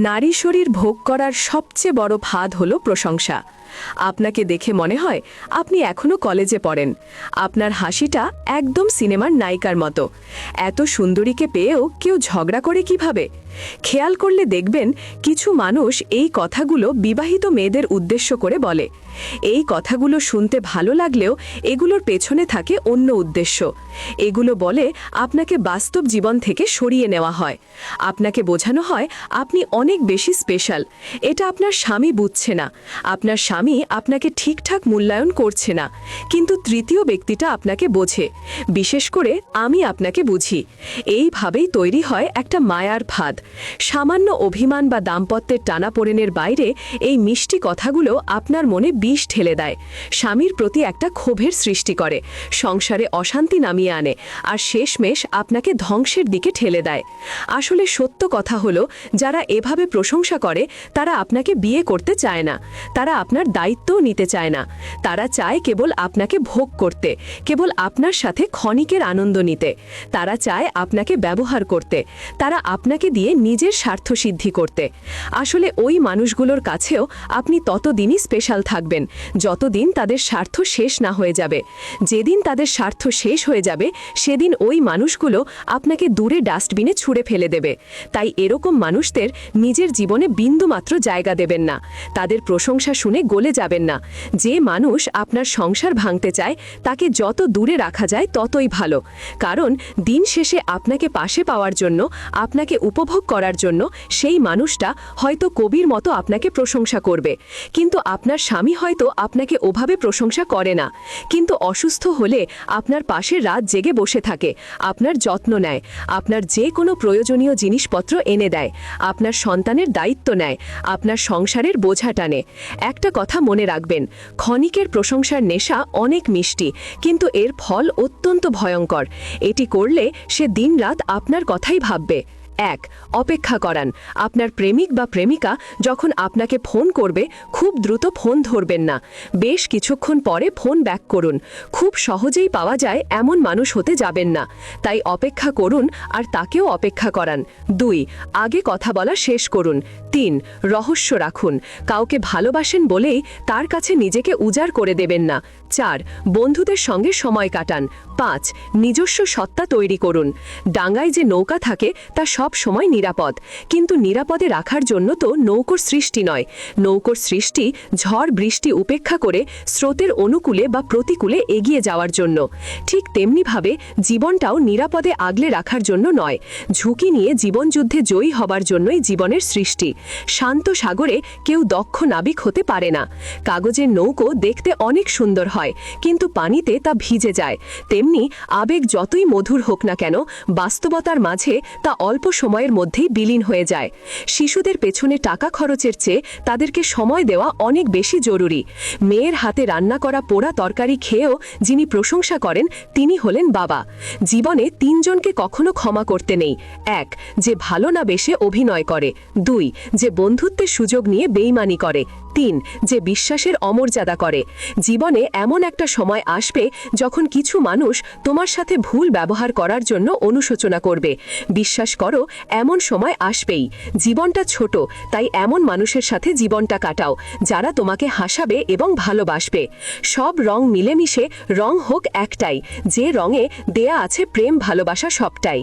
নারী শরীর ভোগ করার সবচেয়ে বড় ফাঁদ হলো প্রশংসা। আপনাকে দেখে মনে হয় আপনি এখনো কলেজে পড়েন। আপনার হাসিটা একদম সিনেমার নায়িকার মতো। এত সুন্দরীকে পেয়েও কেউ ঝগড়া করে কিভাবে? খেয়াল করলে দেখবেন কিছু মানুষ এই কথাগুলো বিবাহিত মেয়েদের উদ্দেশ্য করে বলে। এই কথাগুলো শুনতে ভালো লাগলেও এগুলোর পেছনে থাকে অন্য উদ্দেশ্য। এগুলো বলে আপনাকে বাস্তব জীবন থেকে সরিয়ে নেওয়া হয়। আপনাকে বোঝানো হয় আপনি অনেক বেশি স্পেশাল। এটা আপনার স্বামী বুঝছে না। আপনার স্বামী আপনাকে ঠিকঠাক মূল্যায়ন করছে না। কিন্তু তৃতীয় ব্যক্তিটা আপনাকে বোঝে। বিশেষ করে আমি আপনাকে বুঝি। এইভাবেই তৈরি হয় একটা মায়ার ফাঁদ। সামান্য অভিমান বা দাম্পত্যের টানাপোড়েনের বাইরে এই মিষ্টি কথাগুলো আপনার মনে বিষ ঢেলে দেয়। স্বামীর প্রতি একটা ক্ষোভের সৃষ্টি করে, সংসারে অশান্তি নামিয়ে আনে, আর শেষমেশ আপনাকে ধ্বংসের দিকে ঠেলে দেয়। আসলে সত্য কথা হলো, যারা এভাবে প্রশংসা করে তারা আপনাকে বিয়ে করতে চায় না। তারা আপনার দায়িত্বও নিতে চায় না। তারা চায় কেবল আপনাকে ভোগ করতে, কেবল আপনার সাথে ক্ষণিকের আনন্দ নিতে। তারা চায় আপনাকে ব্যবহার করতে, তারা আপনাকে দিয়ে নিজের স্বার্থসিদ্ধি করতে। আসলে ওই মানুষগুলোর কাছেও আপনি ততদিনই স্পেশাল থাকবেন যতদিন তাদের স্বার্থ শেষ না হয়ে যাবে। যেদিন তাদের স্বার্থ শেষ হয়ে যাবে সেদিন ওই মানুষগুলো আপনাকে দূরে ডাস্টবিনে ছুঁড়ে ফেলে দেবে। তাই এরকম মানুষদের নিজের জীবনে বিন্দুমাত্র জায়গা দেবেন না। তাদের প্রশংসা শুনে গলে যাবেন না। যে মানুষ আপনার সংসার ভাঙতে চায় তাকে যত দূরে রাখা যায় ততই ভালো। কারণ দিন শেষে আপনাকে পাশে পাওয়ার জন্য, আপনাকে উপভোগ করার জন্য সেই মানুষটা হয়তো কবির মতো আপনাকে প্রশংসা করবে, কিন্তু আপনার স্বামী হয়তো আপনাকে ওভাবে প্রশংসা করে না। কিন্তু অসুস্থ হলে আপনার পাশে রাত জেগে বসে থাকে, আপনার যত্ন নেয়, আপনার যে কোনো প্রয়োজনীয় জিনিসপত্র এনে দেয়, আপনার সন্তানের দায়িত্ব নেয়, আপনার সংসারের বোঝা টানে। একটা কথা মনে রাখবেন, ক্ষণিকের প্রশংসার নেশা অনেক মিষ্টি, কিন্তু এর ফল অত্যন্ত ভয়ঙ্কর। এটি করলে সে দিনরাত আপনার কথাই ভাববে। 1. অপেক্ষা করান। আপনার প্রেমিক বা প্রেমিকা যখন আপনাকে ফোন করবে, খুব দ্রুত ফোন ধরবেন না। বেশ কিছুক্ষণ পরে ফোন ব্যাক করুন। খুব সহজেই পাওয়া যায় এমন মানুষ হতে যাবেন না। তাই অপেক্ষা করুন আর তাকেও অপেক্ষা করান। 2. আগে কথা বলা শেষ করুন। 3. রহস্য রাখুন। কাউকে ভালোবাসেন বলেই তার কাছে নিজেকে উজাড় করে দেবেন না। 4. বন্ধুদের সঙ্গে সময় কাটান। 5. নিজস্ব সত্তা তৈরি করুন। ডাঙায় যে নৌকা থাকে তা সব সময় নিরাপদ, কিন্তু নিরাপদে রাখার জন্য তো নৌকোর সৃষ্টি নয়। নৌকোর সৃষ্টি ঝড় বৃষ্টি উপেক্ষা করে স্রোতের অনুকূলে বা প্রতিকূলে এগিয়ে যাওয়ার জন্য। ঠিক তেমনিভাবে জীবনটাও নিরাপদে আগলে রাখার জন্য নয়, ঝুঁকি নিয়ে জীবনযুদ্ধে জয়ী হবার জন্যই জীবনের সৃষ্টি। শান্ত সাগরে কেউ দক্ষ নাবিক হতে পারে না। কাগজের নৌকো দেখতে অনেক সুন্দর হয়, কিন্তু পানিতে তা ভিজে যায়। তেমনি আবেগ যতই মধুর হোক না কেন, বাস্তবতার মাঝে তা অল্প সময়ের মধ্যেই বিলীন হয়ে যায়। শিশুদের পেছনে টাকা খরচের চেয়ে তাদেরকে সময় দেওয়া অনেক বেশি জরুরি। মেয়ের হাতে রান্না করা পোড়া তরকারি খেয়েও যিনি প্রশংসা করেন তিনি হলেন বাবা। জীবনে 3 জনকে কখনো ক্ষমা করতে নেই। 1. যে ভালো না বেশে অভিনয় করে। 2. যে বন্ধুত্বের সুযোগ নিয়ে বেইমানি করে। 3. যে বিশ্বাসের অমর্যাদা করে। জীবনে এমন একটা সময় আসবে যখন কিছু মানুষ তোমার সাথে ভুল ব্যবহার করার জন্য অনুশোচনা করবে। বিশ্বাস করো, এমন সময় আসবেই। জীবনটা ছোট, তাই এমন মানুষের সাথে জীবনটা কাটাও যারা তোমাকে হাসাবে এবং ভালোবাসবে। সব রং মিলেমিশে রং হোক একটাই, যে রঙে দেয়া আছে প্রেম ভালোবাসা সবটাই।